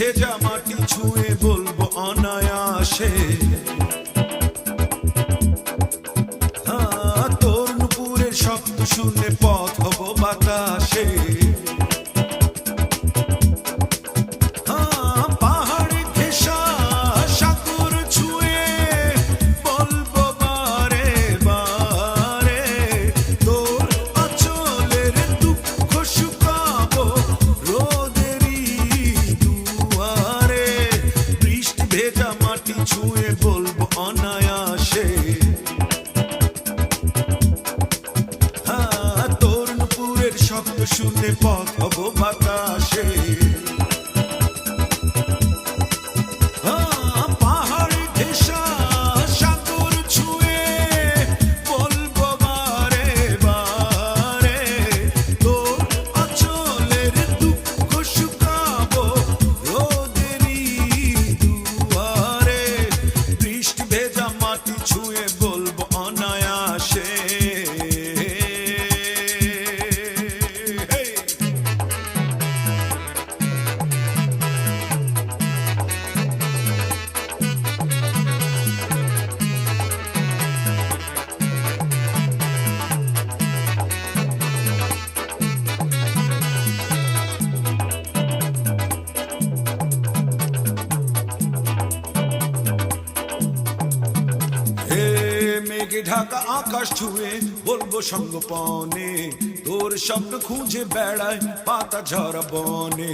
ভেজা মাটি ছুঁয়ে বলবো অনায়াসে, তোর নুপুরের শব্দ শুনে পথ হব বাতাসে। পাহাড়ে ঘেঁষা সাগর ছুঁয়ে বলবো বারে বারে, তোর আঁচলের দুঃখ শুকাবো রোদেরই দুয়ারে। বৃষ্টি ভেজা মাটি ছুঁয়ে বলবো অনায়াসে, তোর নুপুরের শব্দ শুনে পথ হব বাতাসে। পাহাড়ে ঘেঁষা সাগর ছুঁয়ে বলবো বারে বারে, তোর আঁচলের দুঃখ শুকাবো রোদেরই দুয়ারে। বৃষ্টি ভেজা মাটি ছুঁয়ে বলবো অনায়াসে। মেঘে ঢাকা আকাশ ছুঁয়ে বলবো সঙ্গপনে, তোর স্বপ্ন খুঁজে বেড়ায় পাতা ঝরা বনে।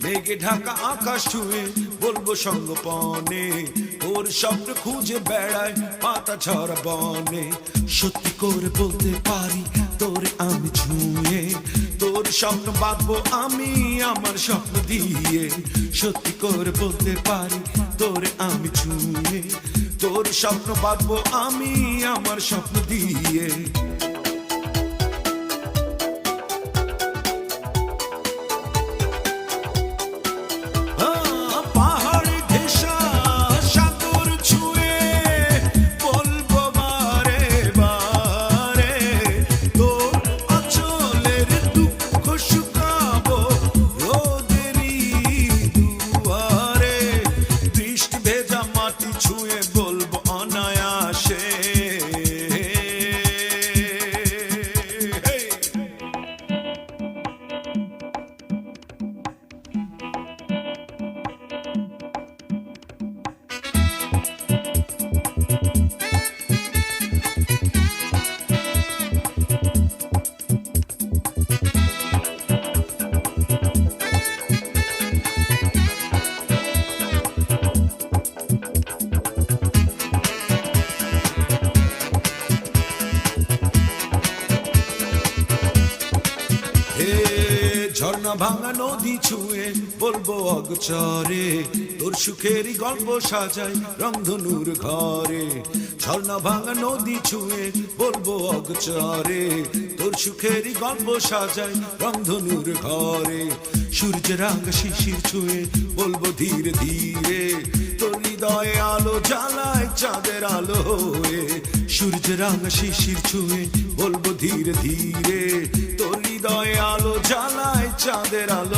মেঘে ঢাকা আকাশ ছুঁয়ে বলবো সঙ্গপনে, তোর স্বপ্ন খুঁজে বেড়ায় পাতা ঝরা বনে। সত্যি করে বলতে পারি তোরে আমি ছুঁয়ে, তোর স্বপ্ন বাঁধবো আমি আমার স্বপ্ন দিয়ে। সত্যি করে বলতে পারি তোরে আমি ছুঁয়ে, তোর স্বপ্ন বাঁধবো আমি আমার স্বপ্ন দিয়ে। পাহাড়ে ঘেঁষা সাগর ছুঁয়ে বলবো বারে বারে, তোর আঁচলের দুঃখ শুকাবো রোদেরই দুয়ারে। বৃষ্টি ভেজা মাটি ছুঁয়ে বলবো অনায়াসে। ঝর্ণা ভাঙা নদী ছুঁয়ে বলবো অগচরে, তোর সুখেরই গল্প সাজাই রংধনুর ঘরে। ঝর্ণা ভাঙা নদী ছুঁয়ে বলবো অগচরে, তোর সুখেরই গল্প সাজাই রংধনুর ঘরে। সূর্যের রাঙা শিশির ছুঁয়ে বলবো ধীরে ধীরে, তোর হৃদয়ে আলো জ্বালায় চাঁদের আলো হয়ে। সূর্যের রাঙা শিশির ছুঁয়ে বলবো ধীরে ধীরে, তোর হৃদয়ে আলো জ্বালায় চাঁদের আলো